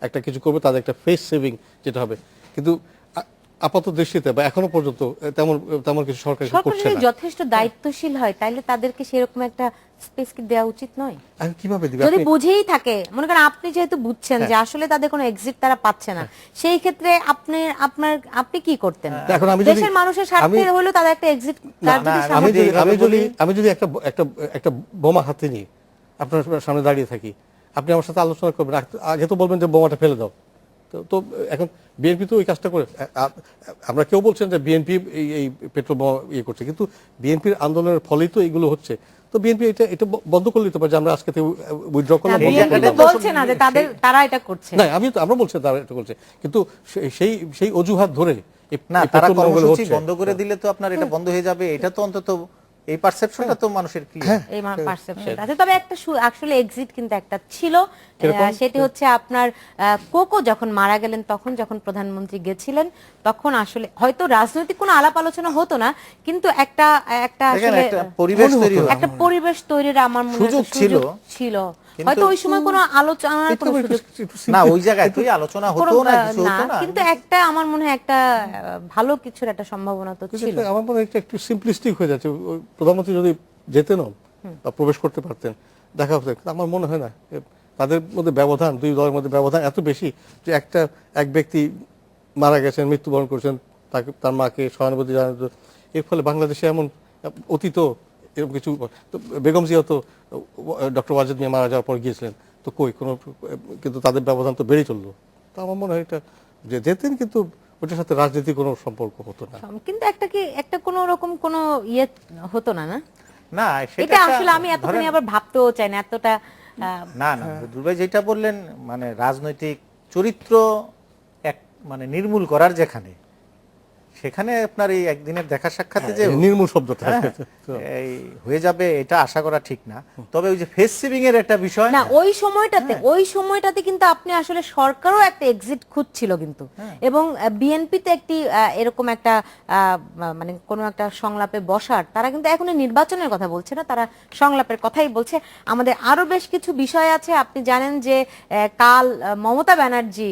একটা কিছু করবে, তাদের একটা ফেস সেভিং যেটা হবে। কিন্তু আপাত দৃষ্টিতে বা এখনো পর্যন্ত তেমন তেমন কিছু সরকার করছে যদি না। যথেষ্ট দায়িত্বশীল হয় তাহলে তাদেরকে সেরকম একটা স্পেস কি দেওয়া উচিত নয়? এখন কিভাবে দিবে? যদি বুঝেই থাকে, মনে করেন আপনি যেহেতু বুঝছেন যে হ্যাঁ। আসলে তাদের কোনো এক্সিট তারা পাচ্ছে না, সেই ক্ষেত্রে আপনি কি করতেন? এখন আমি যদি দেশের মানুষের স্বার্থে হলেও তাদের একটা এক্সিট তার যদি আমি যদি একটা একটা একটা বোমা হাতে নিই, আপনার সামনে দাঁড়িয়ে থাকি, আপনি আমার সাথে আলোচনা করবেন, আগে তো বলবেন যে বোমাটা ফেলে দাও। তো এখন বিএনপি তো ওই কাজটা করে। আমরা কেউ বলছেন যে বিএনপি এই পেট্রোল বোমা ইয়ে করছে, কিন্তু বিএনপির আন্দোলনের ফলেই তো এগুলো হচ্ছে। তো বিএনপি এটা বন্ধ করে দিতে পারে যে আমরা আজকে উইথড্র করলাম। বিএনপি তো বলছে না যে তারা এটা করছে না, আমরা বলছি তারা এটা করছে, কিন্তু সেই অজুহাত ধরে না, তারা কর্মসূচি বন্ধ করে দিলে তো আপনার এটা বন্ধ হয়ে যাবে, এটা তো অন্তত এই পারসেপশনটা তো মানুষের ক্লিয়ার। এই পারসেপশন আছে। তবে একটা আসলে এক্সিট কিন্তু একটা ছিল, সেটি হচ্ছে আপনার কোকো যখন মারা গেলেন, তখন যখন প্রধানমন্ত্রী গেছিলেন, তখন আসলে হয়তো রাজনৈতিক কোনো আলাপ আলোচনা হতো না, কিন্তু একটা আসলে একটা পরিবেশ তৈরির আমার মনে হয় সুযোগ ছিল। হয়তো ওই সময় কোনো আলোচনার কোনো সুযোগ না, ওই জায়গায় তুই আলোচনা হতো না, কিছু হতো না, কিন্তু একটা আমার মনে হয় একটা ভালো কিছুর একটা সম্ভাবনা তো ছিল। আমার মনে হয় একটু সিম্পলিস্টিক হয়ে যাচ্ছে। প্রধানমন্ত্রী যদি যেতেন বা প্রবেশ করতে পারতেন, দেখা হতো, আমার মনে হয় না তাদের মধ্যে ব্যবধান, দুই দলের মধ্যে ব্যবধান এত বেশি যে এক ব্যক্তি মারা গেছেন, মৃত্যুবরণ করেছেন, তার মাকে সহানুভূতি জানানো, এর ফলে বাংলাদেশে এমন অতীত এরকম কিছু। তো বেগম জিয়া তো ডক্টর ওয়াজেদ মিয়া মারা যাওয়ার পর গিয়েছিলেন, তো কিন্তু তাদের ব্যবধান তো বেড়ে চললো। তো আমার মনে হয় এটা যে যেতেন, কিন্তু ওটার সাথে রাজনীতি কোনো সম্পর্ক হতো না। কিন্তু একটা কোনো রকম কোনো ইয়ে হতো না। না না, এটা আসলে আমি এতখানি আবার ভাবতেও চাই না এতটা। না, দুর্ভাই যেটা বললেন, মানে রাজনৈতিক চরিত্র মানে নির্মূল করার সেখানে আপনার এই একদিনের দেখা সাক্ষাতে যে নির্মূল শব্দটা এই হয়ে যাবে, এটা আশা করা ঠিক না। তবে ওই যে ফেস সেভিং এর একটা বিষয় না, ওই সময়টাতে কিন্তু আপনি আসলে সরকারও একটা এক্সিট খুঁজছিল কিন্তু, এবং বিএনপিতে একটি এরকম একটা মানে কোনো একটা সংলাপে বসার, তারা কিন্তু এখন নির্বাচনের কথা বলছে না, তারা সংলাপের কথাই বলছে। আমাদের আরো বেশ কিছু বিষয় আছে। আপনি জানেন যে কাল মমতা ব্যানার্জি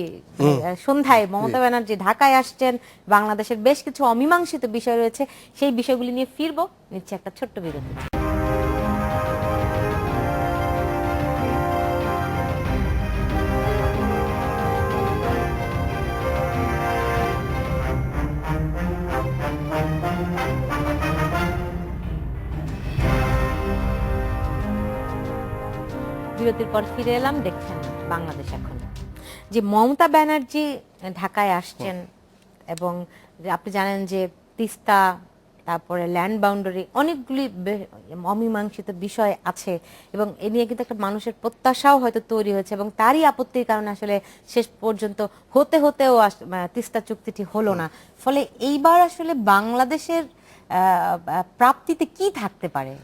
সন্ধ্যায় ব্যানার্জি ঢাকায় আসছেন। বাংলাদেশের বেশ কিছু অমীমাংসিত বিষয় রয়েছে, সেই বিষয়গুলি নিয়ে ফিরবো। নিচ্ছে একটা ছোট্ট বিরতি। বিরতির পর ফিরে এলাম। দেখছেন বাংলাদেশ এখন। যে মমতা ব্যানার্জি ঢাকায় আসছেন, এবং আপনি জানেন যে তিস্তা, তারপরে ল্যান্ড বাউন্ডারি, অনেকগুলি অমীমাংসিত বিষয় আছে, এবং এ নিয়ে কিন্তু একটা মানুষের প্রত্যাশাও হয়তো তৈরি হয়েছে, এবং তারই আপত্তির কারণে আসলে শেষ পর্যন্ত হতেও তিস্তা চুক্তিটি হলো না। ফলে এইবার আসলে বাংলাদেশের প্রাপ্তিতে কি থাকতে পারে?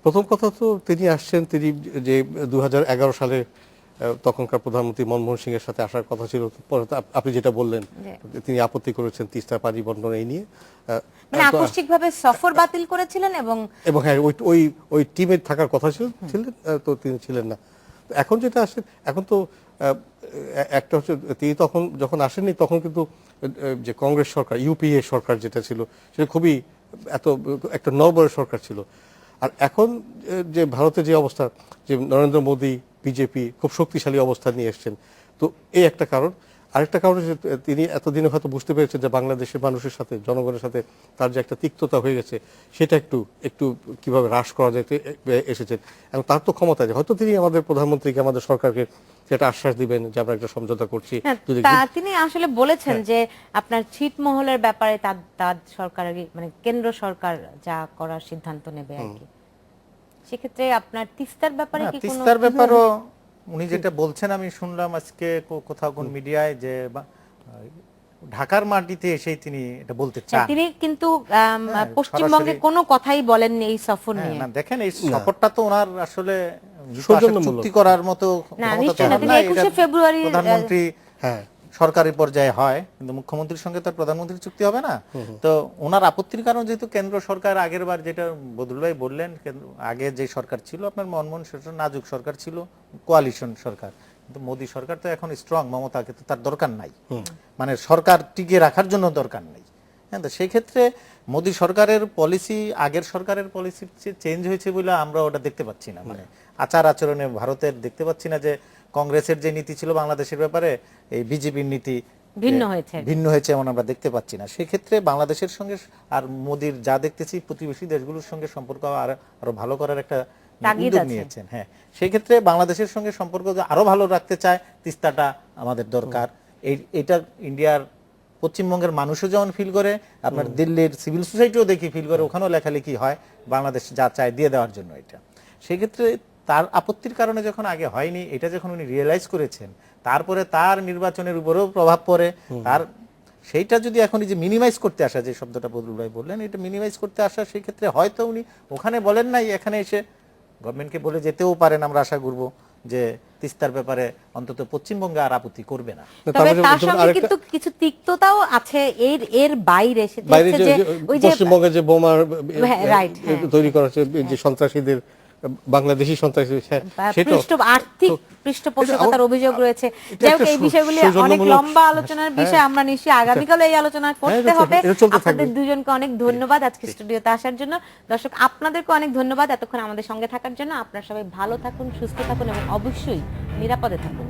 প্রথম কথা তো তিনি আসছেন, তিনি যে 2011 সালে তখনকার প্রধানমন্ত্রী মনমোহন সিং এর সাথে আসার কথা ছিল, পরে আপনি যেটা বললেন তিনি আপত্তি করেছেন তিস্তা পানি বন্টন এই নিয়ে, মানে আকস্মিকভাবে সফর বাতিল করেছিলেন, এবং হ্যাঁ ওই টিমে থাকার কথা ছিলেন, তো তিনি ছিলেন না। এখন যেটা আসে, এখন তো একটা হচ্ছে তিনি তখন যখন আসেননি, তখন কিন্তু যে কংগ্রেস সরকার, ইউপিএ সরকার যেটা ছিল, সেটা খুবই একটা নববরের সরকার ছিল। আর এখন যে ভারতের যে অবস্থা, যে নরেন্দ্র মোদী বিজেপি খুব শক্তিশালী অবস্থান নিয়ে এসছেন, তো এই একটা কারণ। আরেকটা কারণ হচ্ছে তিনি এতদিনে হয়তো বুঝতে পেরেছেন যে বাংলাদেশের মানুষের সাথে, জনগণের সাথে তার যে একটা তিক্ততা হয়ে গেছে, সেটা একটু কিভাবে হ্রাস করা যায় এসেছেন। এবং তার তো ক্ষমতা আছে, হয়তো তিনি আমাদের প্রধানমন্ত্রীকে, আমাদের সরকারকে সেটা আশ্বাস দিবেন যে আমরা একটা সমঝোতা করছি। তিনি আসলে বলেছেন যে আপনার ছিটমহলের ব্যাপারে তার সরকার, মানে কেন্দ্র সরকার যা করার সিদ্ধান্ত নেবে আর কি। সেক্ষেত্রে আপনার তিস্তার ব্যাপারে কি কোনো? তিস্তার ব্যাপারও উনি যেটা বলছেন, আমি শুনলাম আজকে কোথাও কোন মিডিয়ায়, যে ঢাকার মাটিতে এসেই তিনি এটা বলতে চান। তিনি কিন্তু পশ্চিমবঙ্গে কোনো কথাই বলেননি এই সফর নিয়ে। না, দেখেন এই সফরটা তো ওনার আসলে চুক্তি করার মতো ফেব্রুয়ারি প্রধানমন্ত্রী সরকারি পর্যায়ে হয়, কিন্তু মুখ্যমন্ত্রীর সঙ্গে তো প্রধানমন্ত্রীর চুক্তি হবে না। তো ওনার আপত্তির কারণ যেহেতু কেন্দ্র সরকার, আগের বার যেটা বদরুল ভাই বললেন, আগে যে সরকার ছিল আপনার মনমোহন, সেটা নাজুক সরকার ছিল, কোয়ালিশন সরকার। কিন্তু মোদী সরকার তো এখন স্ট্রং, মমতাকে তো তার দরকার নাই, মানে সরকার টিকে রাখার জন্য দরকার নেই। হ্যাঁ, তো সেই ক্ষেত্রে মোদী সরকারের পলিসি আগের সরকারের পলিসি চেঞ্জ হয়েছে বলে আমরা ওটা দেখতে পাচ্ছি না। মানে আচার আচরণে ভারতের দেখতে পাচ্ছি না যে কংগ্রেসের যে নীতি ছিল বাংলাদেশের ব্যাপারে এই বিজেপির নীতি ভিন্ন হয়েছে এমন আমরা দেখতে পাচ্ছি না। সেক্ষেত্রে বাংলাদেশের সঙ্গে আর মোদির যা দেখতেছি প্রতিবেশী দেশগুলোর সঙ্গে সম্পর্ক আরো ভালো করার একটা উদ্যোগ নিয়েছেন। হ্যাঁ, সেই ক্ষেত্রে বাংলাদেশের সঙ্গে সম্পর্ক আরো ভালো রাখতে চায়, তিস্তাটা আমাদের দরকার। এটা ইন্ডিয়ার পশ্চিমবঙ্গের মানুষও যেমন ফিল করে, আপনার দিল্লির সিভিল সোসাইটিও দেখি ফিল করে, ওখানেও লেখালেখি হয় বাংলাদেশ যা চায় দিয়ে দেওয়ার জন্য। এটা সেই ক্ষেত্রে তার আপত্তির কারণে যখন আগে হয়নি, এটা যখন উনি রিয়েলাইজ করেছেন, তারপরে তার নির্বাচনের উপরেও প্রভাব পড়ে। তার সেইটা যদি এখন যে মিনিমাইজ করতে আসা, যে শব্দটা বদরুল ভাই বললেন, এটা মিনিমাইজ করতে আসা, সেই ক্ষেত্রে হয়তো উনি ওখানে বলেন নাই, এখানে এসে গভর্নমেন্টকে বলে যেতেও পারেন। আমরা আশা করব যে তিস্তার ব্যাপারে অন্তত পশ্চিমবঙ্গে আর আপত্তি করবে না। তবে তার সঙ্গে কিন্তু কিছু তিক্ততাও আছে এর বাইরে, সেটা হচ্ছে যে ওই যে পশ্চিমবঙ্গে যে বোমা তৈরি করা হচ্ছে, যে সন্ত্রাসীদের, বাংলাদেশি সন্ত্রাসী, আর্থিক পৃষ্ঠপোষকতার অভিযোগ রয়েছে। যাই হোক, এই বিষয়গুলি অনেক লম্বা আলোচনার বিষয়, আমরা নিশ্চয়ই আগামীকাল এই আলোচনা করতে হবে। আপনাদের দুজনকে অনেক ধন্যবাদ আজকে স্টুডিওতে আসার জন্য। দর্শক, আপনাদেরকে অনেক ধন্যবাদ এতক্ষণ আমাদের সঙ্গে থাকার জন্য। আপনারা সবাই ভালো থাকুন, সুস্থ থাকুন এবং অবশ্যই নিরাপদে থাকুন।